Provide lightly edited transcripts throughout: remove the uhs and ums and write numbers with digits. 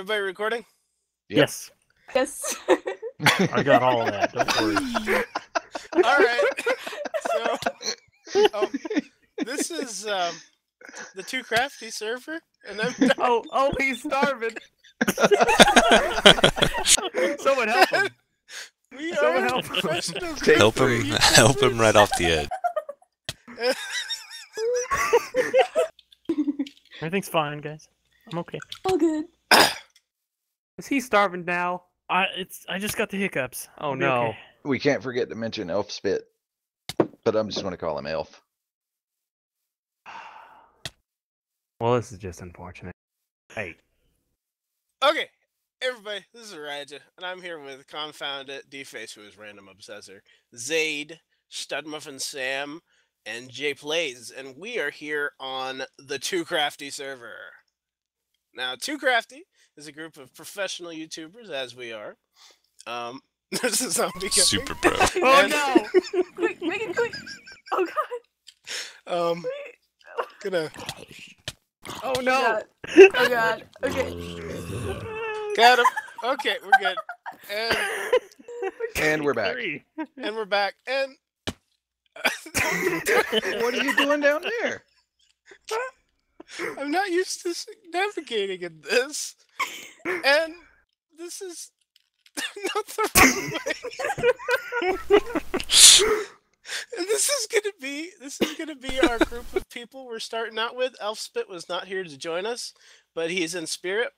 Everybody recording? Yep. Yes. Yes. I got all of that. Don't worry. All right. So, this is the TooCrafty server, and I'm Oh, he's starving. Someone help him. we Someone are help him. professional group Help of him, YouTubers. help him right off the edge. Everything's fine, guys. I'm okay. All good. Is he starving now? I just got the hiccups. Oh I'll be no. okay. We can't forget to mention Elf Spit, but I'm just going to call him Elf. Well, this is just unfortunate. Hey, Okay, everybody, this is Raja, and I'm here with Confound It, Deface, who is Random Obsessor, Zade, Studmuffin Sam, and Jay Plays, and we are here on the TooCrafty server. Now, TooCrafty is a group of professional YouTubers, as we are. This is zombie Super pro. Oh And- no. Quick, make it quick. Oh god. Gonna Oh no. Oh god. Okay. got him. Okay, we're good. And we're back. And we're back. And What are you doing down there? I'm not used to navigating in this. And this is not the right way. And this is gonna be our group of people we're starting out with. Elfspit was not here to join us, but he's in spirit.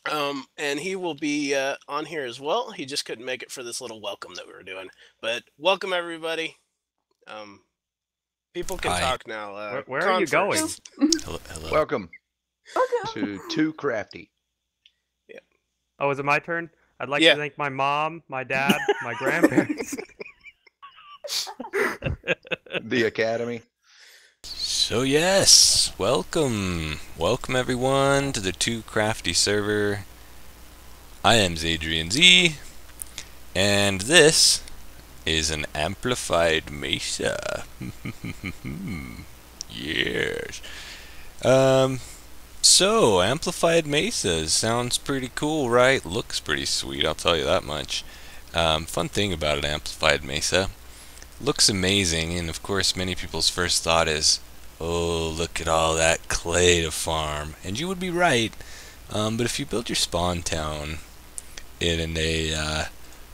And he will be on here as well. He just couldn't make it for this little welcome that we were doing. But welcome everybody. People can Hi. talk now. Where are you going? first. Hello. Welcome Okay. to TooCrafty. Oh, is it my turn? I'd like Yeah. to thank my mom, my dad, my grandparents. The Academy. So yes, welcome everyone to the TooCrafty server. I am Zadrian Z, and this is an amplified mesa. Yes. So amplified mesas sounds pretty cool, right? Looks pretty sweet, I'll tell you that much. Fun thing about an amplified mesa. Looks amazing, and of course many people's first thought is, oh, look at all that clay to farm. And you would be right, but if you build your spawn town in a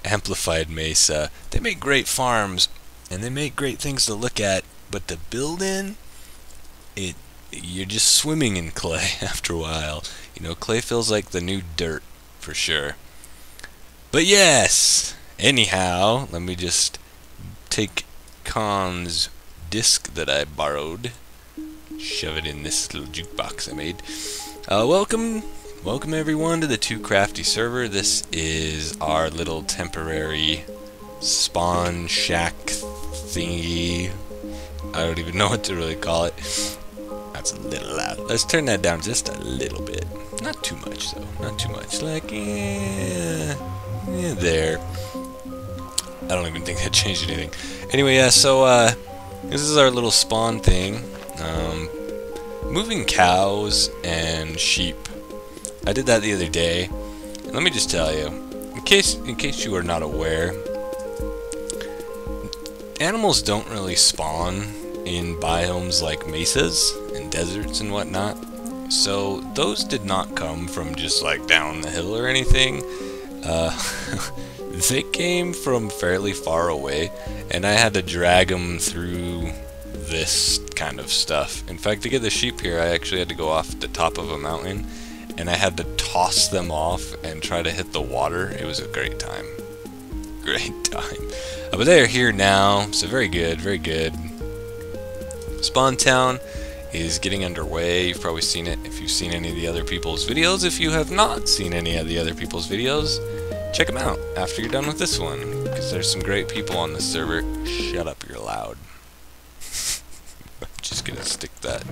amplified mesa, they make great farms, and they make great things to look at, but to build in, you're just swimming in clay after a while. You know, clay feels like the new dirt, for sure. But yes, anyhow, let me just take Khan's disc that I borrowed, shove it in this little jukebox I made. Welcome everyone to the TooCrafty server. This is our little temporary spawn shack thingy. I don't even know what to really call it. That's a little loud. Let's turn that down just a little bit. Not too much though, not too much. Like, there. I don't even think that changed anything. Anyway, yeah, so, this is our little spawn thing. Moving cows and sheep. I did that the other day. And let me just tell you, in case you are not aware, animals don't really spawn in biomes like mesas and deserts and whatnot. So, those did not come from just, like, down the hill or anything. They came from fairly far away, and I had to drag them through this kind of stuff. In fact, to get the sheep here, I actually had to go off the top of a mountain, and I had to toss them off and try to hit the water. It was a great time. Great time. But they are here now, so very good, very good. Spawn Town is getting underway. You've probably seen it if you've seen any of the other people's videos. If you have not seen any of the other people's videos, check them out after you're done with this one, because there's some great people on this server. Shut up, you're loud. I'm just gonna stick that,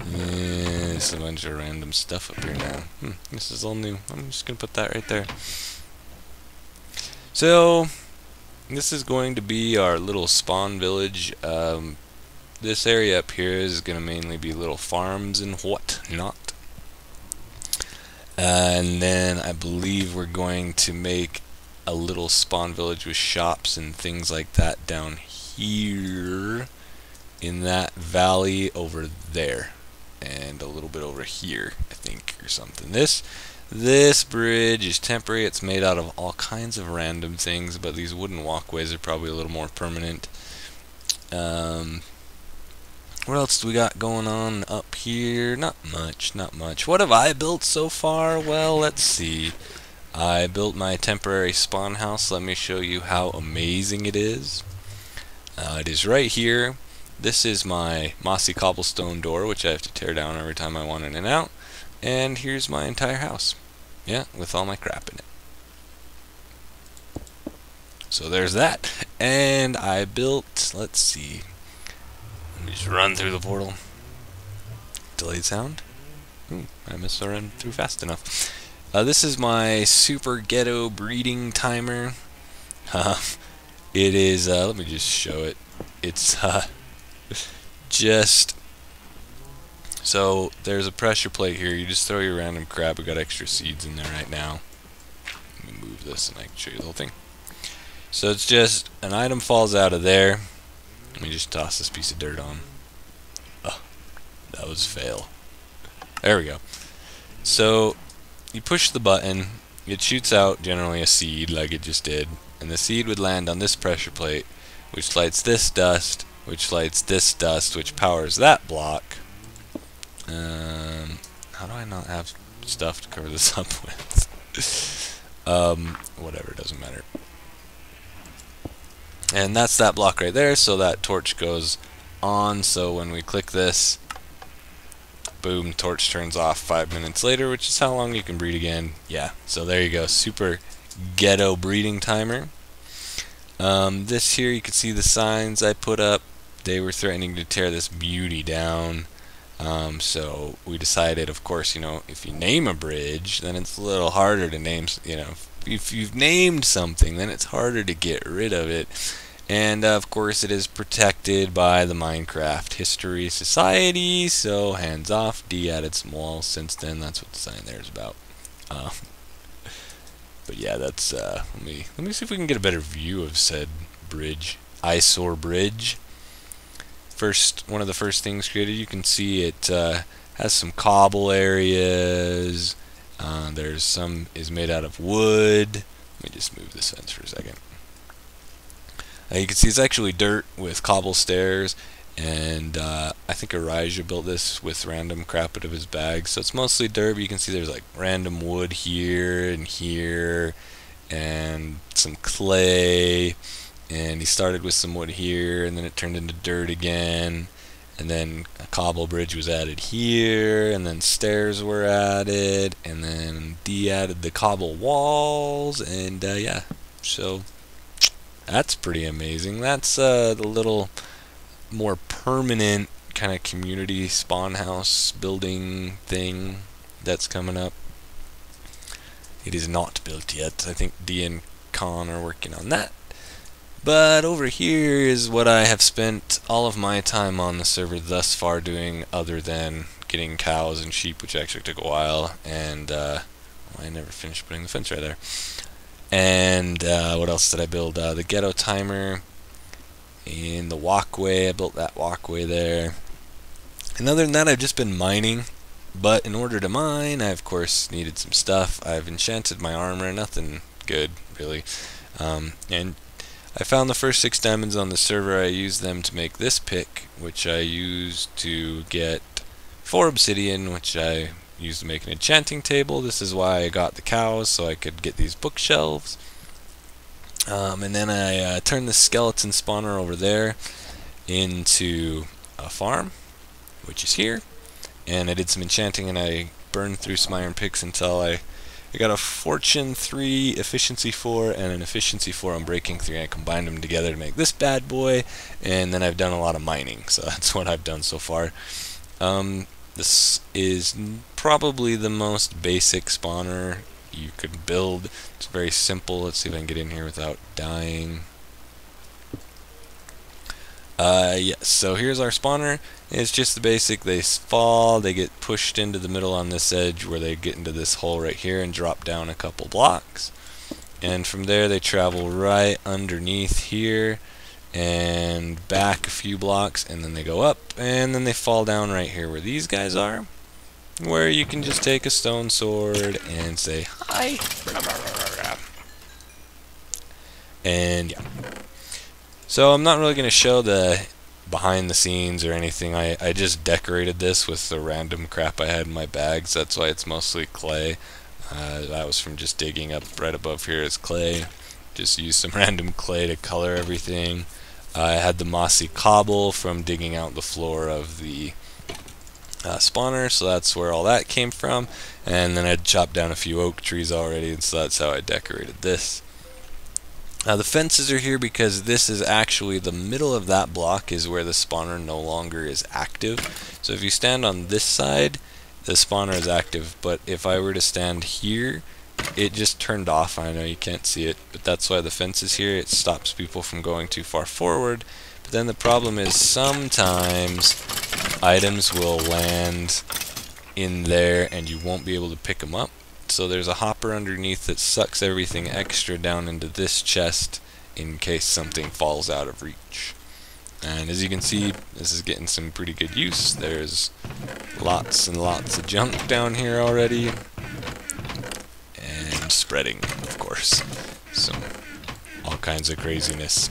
there's a bunch of random stuff up here now. This is all new. I'm just gonna put that right there. So, this is going to be our little spawn village. This area up here is gonna mainly be little farms and whatnot. And then I believe we're going to make a little spawn village with shops and things like that down here in that valley over there, and a little bit over here, I think, or something. This bridge is temporary. It's made out of all kinds of random things, but these wooden walkways are probably a little more permanent. What else do we got going on up here? Not much, not much. What have I built so far? Well, let's see. I built my temporary spawn house. Let me show you how amazing it is. It is right here. This is my mossy cobblestone door, which I have to tear down every time I want in and out. And here's my entire house. Yeah, with all my crap in it. So there's that. And I built, let's see. Let me just run through the portal. Delayed sound. Ooh, I must have run through fast enough. This is my super ghetto breeding timer. It is, let me just show it. It's just, so there's a pressure plate here. You just throw your random crap. We got extra seeds in there right now. Let me move this and I can show you the whole thing. So it's just, an item falls out of there. Let me just toss this piece of dirt on. Oh, that was a fail. There we go. So you push the button, it shoots out generally a seed like it just did, and the seed would land on this pressure plate, which lights this dust, which lights this dust, which powers that block. How do I not have stuff to cover this up with? Whatever, doesn't matter. And that's that block right there, so that torch goes on, so when we click this, boom, torch turns off 5 minutes later, which is how long you can breed again. Yeah, so there you go, super ghetto breeding timer. This here, you can see the signs I put up. They were threatening to tear this beauty down. So we decided, of course, you know, if you name a bridge, then it's a little harder to name, you know, if you've named something, then it's harder to get rid of it. And of course, it is protected by the Minecraft History Society, so hands off. D added some walls since then. That's what the sign there is about. But yeah, that's let me see if we can get a better view of said bridge, eyesore bridge. One of the first things created, you can see it has some cobble areas. There's some is made out of wood. Let me just move this fence for a second. You can see it's actually dirt with cobble stairs, and I think Elijah built this with random crap out of his bag, so it's mostly dirt, but you can see there's like random wood here and here, and some clay, and he started with some wood here, and then it turned into dirt again, and then a cobble bridge was added here, and then stairs were added, and then D added the cobble walls, and yeah, so that's pretty amazing. That's the little more permanent kind of community spawn house building thing that's coming up. It is not built yet. I think D and Con are working on that. But over here is what I have spent all of my time on the server thus far doing, other than getting cows and sheep, which actually took a while, and well, I never finished putting the fence right there. And what else did I build? The ghetto timer and the walkway. I built that walkway there. And other than that, I've just been mining. But in order to mine, I of course needed some stuff. I've enchanted my armor. Nothing good, really. And I found the first 6 diamonds on the server. I used them to make this pick, which I used to get 4 obsidian, which I used to make an enchanting table. This is why I got the cows, so I could get these bookshelves. And then I turned the skeleton spawner over there into a farm, which is here. And I did some enchanting, and I burned through some iron picks until I got a fortune 3, efficiency 4, and an efficiency 4 on breaking 3. I combined them together to make this bad boy, and then I've done a lot of mining, so that's what I've done so far. This is probably the most basic spawner you could build. It's very simple. Let's see if I can get in here without dying. Yes, so here's our spawner. It's just the basic, they fall, they get pushed into the middle on this edge where they get into this hole right here and drop down a couple blocks. And from there they travel right underneath here and back a few blocks, and then they go up, and then they fall down right here where these guys are, where you can just take a stone sword and say hi. And yeah. So I'm not really going to show the behind the scenes or anything. I just decorated this with the random crap I had in my bags. That's why it's mostly clay. That was from just digging up right above here is clay. Just used some random clay to color everything. I had the mossy cobble from digging out the floor of the spawner, so that's where all that came from. And then I'd chopped down a few oak trees already, and so that's how I decorated this. The fences are here because this is actually the middle of that block is where the spawner no longer is active. So if you stand on this side, the spawner is active, but if I were to stand here, it just turned off. I know you can't see it, but that's why the fence is here. It stops people from going too far forward. But then the problem is sometimes items will land in there and you won't be able to pick them up. So there's a hopper underneath that sucks everything extra down into this chest in case something falls out of reach. And as you can see, this is getting some pretty good use. There's lots and lots of junk down here already. And spreading, of course. So, all kinds of craziness.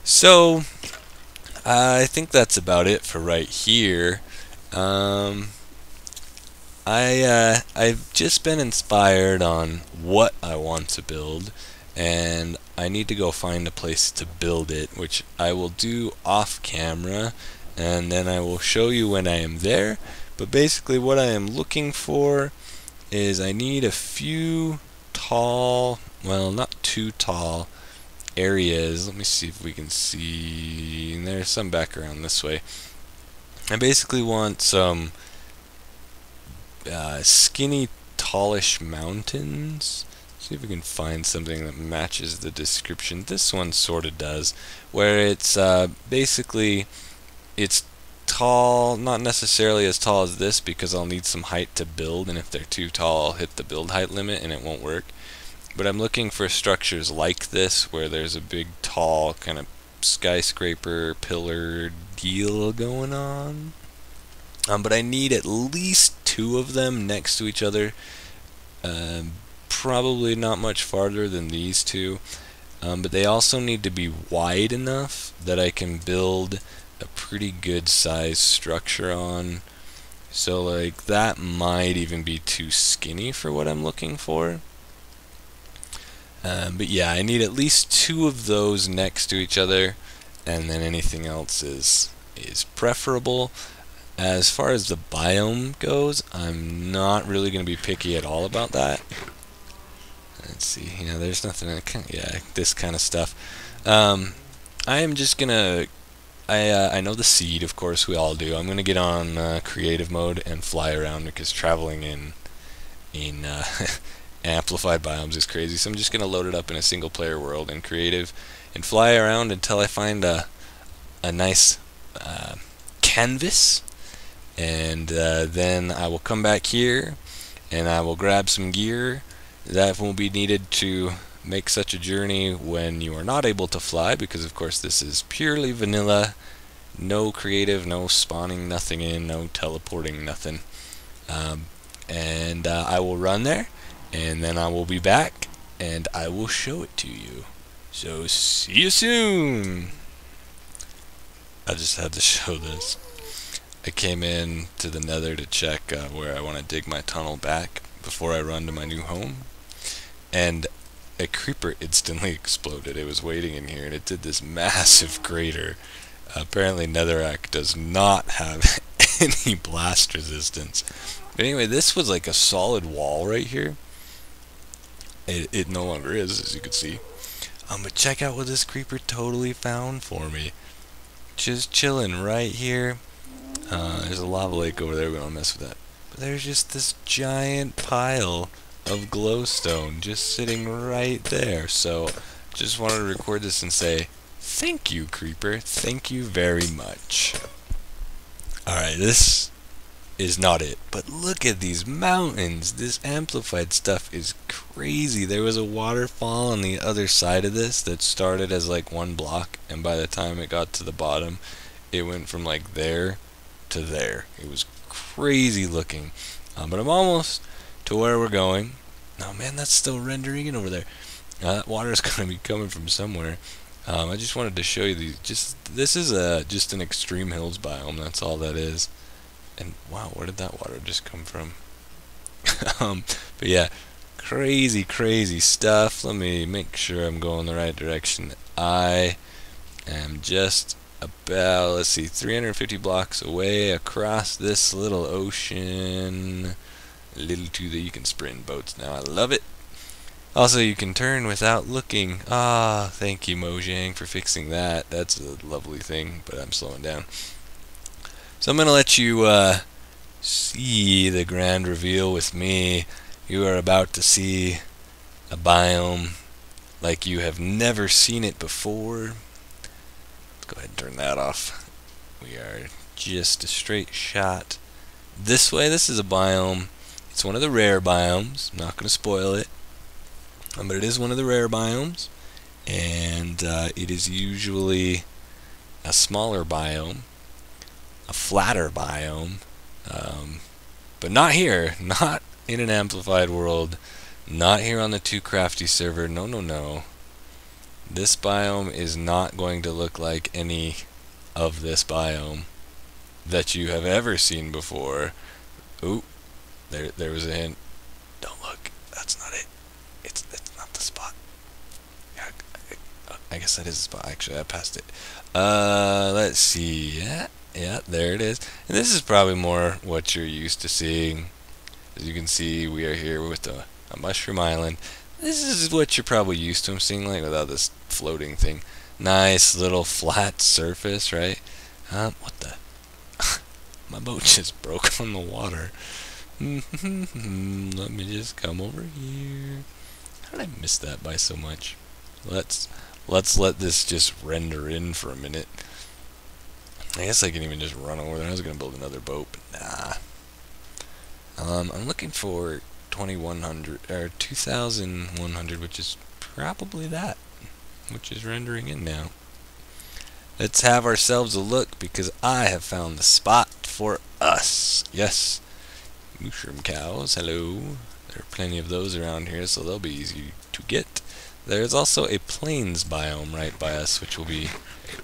So, I think that's about it for right here. I've just been inspired on what I want to build, and I need to go find a place to build it, which I will do off camera, and then I will show you when I am there. But basically what I am looking for is I need a few tall, well, not too tall areas. Let me see if we can see. There's some back around this way. I basically want some skinny, tallish mountains. See if we can find something that matches the description. This one sort of does, where it's basically it's tall, not necessarily as tall as this because I'll need some height to build, and if they're too tall I'll hit the build height limit and it won't work. But I'm looking for structures like this where there's a big tall kind of skyscraper pillar deal going on. But I need at least 2 of them next to each other. Probably not much farther than these 2. But they also need to be wide enough that I can build a pretty good size structure on. So like that might even be too skinny for what I'm looking for. But yeah, I need at least 2 of those next to each other, and then anything else is preferable. As far as the biome goes, I'm not really going to be picky at all about that. Let's see, there's nothing, yeah, this kind of stuff. I am just going to, I know the seed, of course, we all do. I'm going to get on creative mode and fly around because traveling in Amplified Biomes is crazy. So I'm just going to load it up in a single player world in creative and fly around until I find a nice canvas. And then I will come back here and I will grab some gear that will be needed to make such a journey when you are not able to fly, because of course this is purely vanilla, no creative, no spawning nothing in, no teleporting nothing. And I will run there and then I will be back and I will show it to you. So see you soon. I just had to show this. I came in to the nether to check where I want to dig my tunnel back before I run to my new home, and a creeper instantly exploded. It was waiting in here and it did this massive crater. Apparently netherrack does not have any blast resistance. But anyway, this was like a solid wall right here. It no longer is, as you can see. But check out what this creeper totally found for me. Just chilling right here. There's a lava lake over there, we don't mess with that. But there's just this giant pile of glowstone just sitting right there. So just wanted to record this and say Thank you, Creeper. Thank you very much. Alright, this is not it. But look at these mountains. This amplified stuff is crazy. There was a waterfall on the other side of this that started as like one block, and by the time it got to the bottom, it went from like there to there. It was crazy looking. But I'm almost to where we're going. Oh man, that's still rendering in over there. That water is going to be coming from somewhere. I just wanted to show you these. This is just an extreme hills biome. That's all that is. And wow, where did that water just come from? But yeah, crazy stuff. Let me make sure I'm going the right direction. I am just about, let's see, 350 blocks away across this little ocean. A little too that you can sprint boats now. I love it. Also, you can turn without looking. Ah, thank you, Mojang, for fixing that. That's a lovely thing, but I'm slowing down. So I'm going to let you see the grand reveal with me. You are about to see a biome like you have never seen it before. Let's go ahead and turn that off. We are just a straight shot this way. This is a biome. It's one of the rare biomes. I'm not going to spoil it. But it is one of the rare biomes. And it is usually a smaller biome. A flatter biome, but not here, not in an amplified world, not here on the TooCrafty server. No. This biome is not going to look like any of this biome that you have ever seen before. Ooh, there was a hint. Don't look. That's not it. It's not the spot. Yeah, I guess that is the spot. Actually, I passed it. Let's see. Yeah, there it is. And this is probably more what you're used to seeing. As you can see, we are here with a mushroom island. This is what you're probably used to seeing, like without this floating thing. Nice little flat surface, right? What the? My boat just broke on the water. Let me just come over here. How did I miss that by so much? Let's let this just render in for a minute. I guess I can even just run over there. I was going to build another boat, but nah. I'm looking for 2100 or 2100, which is probably that, which is rendering in now. Let's have ourselves a look, because I have found the spot for us. Yes, mushroom cows. Hello. There are plenty of those around here, so they'll be easy to get. There's also a plains biome right by us, which will be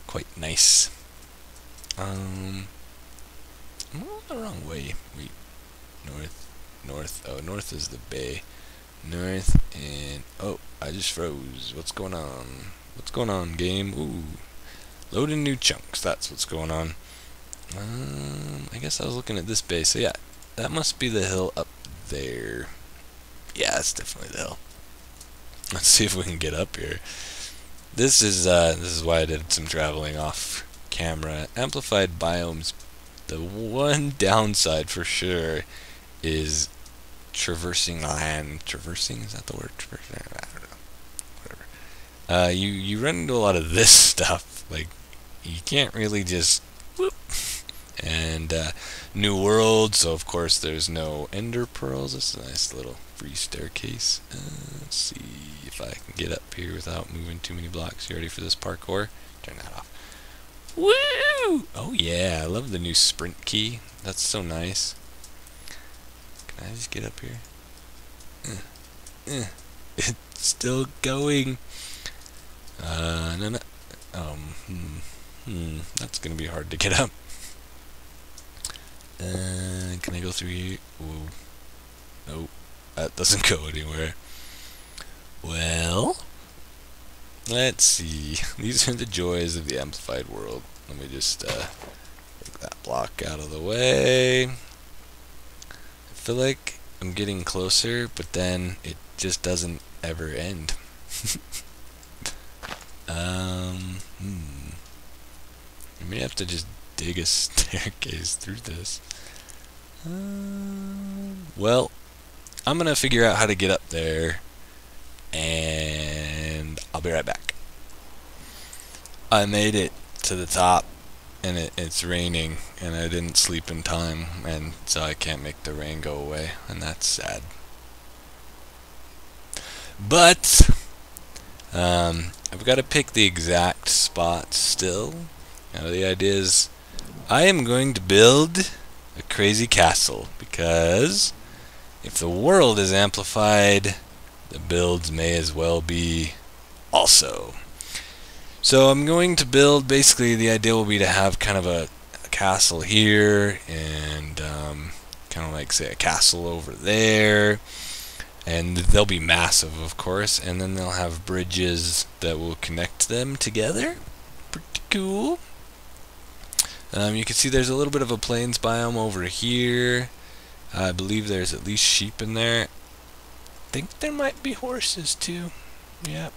quite nice. I'm going the wrong way. Wait, north. Oh, north is the bay. North and oh, I just froze. What's going on? What's going on, game? Ooh, loading new chunks. That's what's going on. I guess I was looking at this bay. So yeah, that must be the hill up there. Yeah, it's definitely the hill. Let's see if we can get up here. This is why I did some traveling off camera. Amplified biomes, the one downside for sure is traversing land. Traversing, is that the word? Traversing? I don't know. Whatever. You run into a lot of this stuff. Like, you can't really just whoop. And new world, so of course there's no ender pearls. This is a nice little free staircase. Let's see if I can get up here without moving too many blocks. You ready for this parkour? Turn that off. Woo! Oh yeah, I love the new sprint key. That's so nice. Can I just get up here? It's still going. No. That's gonna be hard to get up. Can I go through here? Whoa. Nope. That doesn't go anywhere. Well, let's see. These are the joys of the amplified world. Let me just take that block out of the way. I feel like I'm getting closer, but then it just doesn't ever end. I may have to just dig a staircase through this. Well, I'm gonna figure out how to get up there, and I'll be right back. I made it to the top, and it's raining, and I didn't sleep in time, and so I can't make the rain go away, and that's sad. But I've got to pick the exact spot still. Now the idea is I am going to build a crazy castle, because if the world is amplified, the builds may as well be also. So I'm going to build, basically the idea will be to have kind of a castle here, and kind of like, say, a castle over there, and they'll be massive, of course, and then they'll have bridges that will connect them together. Pretty cool. You can see there's a little bit of a plains biome over here. I believe there's at least sheep in there. I think there might be horses too. Yep.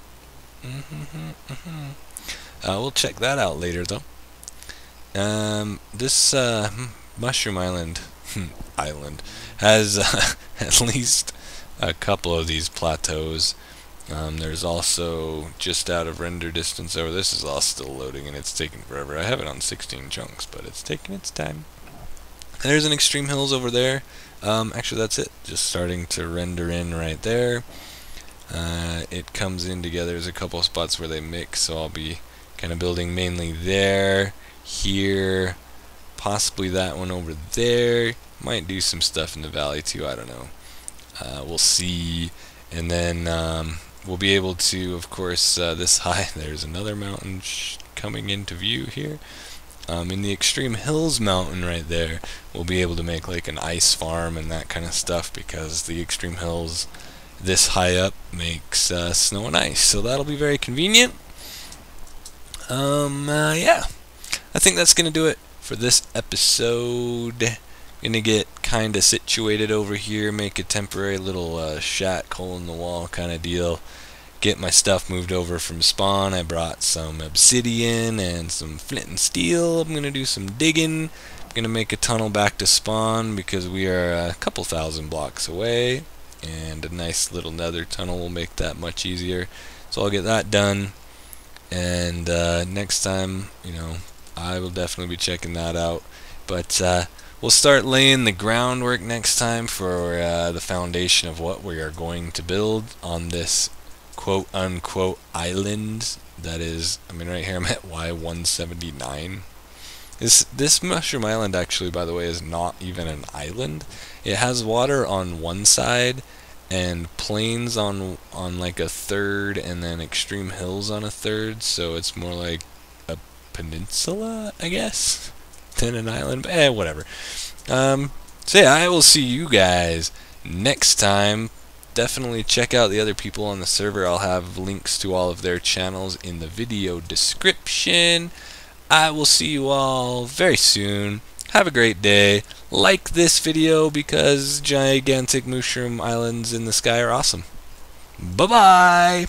We'll check that out later though. This Mushroom Island has at least a couple of these plateaus. There's also, just out of render distance over, this is all still loading and it's taking forever. I have it on 16 chunks, but it's taking its time. There's an extreme hills over there. Actually that's it, just starting to render in right there. It comes in together. There's a couple of spots where they mix, so I'll be kind of building mainly there, here, possibly that one over there. Might do some stuff in the valley too, I don't know. We'll see. And then we'll be able to, of course, this high, there's another mountain coming into view here. In the extreme hills mountain right there, we'll be able to make like an ice farm and that kind of stuff, because the extreme hills this high up makes snow and ice, so that'll be very convenient. Yeah, I think that's gonna do it for this episode. Gonna get kinda situated over here, make a temporary little shack, hole in the wall kind of deal. Get my stuff moved over from spawn. I brought some obsidian and some flint and steel. I'm gonna do some digging. I'm gonna make a tunnel back to spawn, because we are a couple thousand blocks away, and a nice little nether tunnel will make that much easier. So I'll get that done, and next time, you know, I will definitely be checking that out. But we'll start laying the groundwork next time for the foundation of what we are going to build on this quote-unquote island. That is, I mean, right here I'm at Y179. This Mushroom Island, actually, by the way, is not even an island. It has water on one side and plains on like a third, and then extreme hills on a third, so it's more like a peninsula, I guess, than an island. But whatever. So yeah, I will see you guys next time. Definitely check out the other people on the server. I'll have links to all of their channels in the video description. I will see you all very soon. Have a great day. Like this video, because gigantic mushroom islands in the sky are awesome. Bye-bye!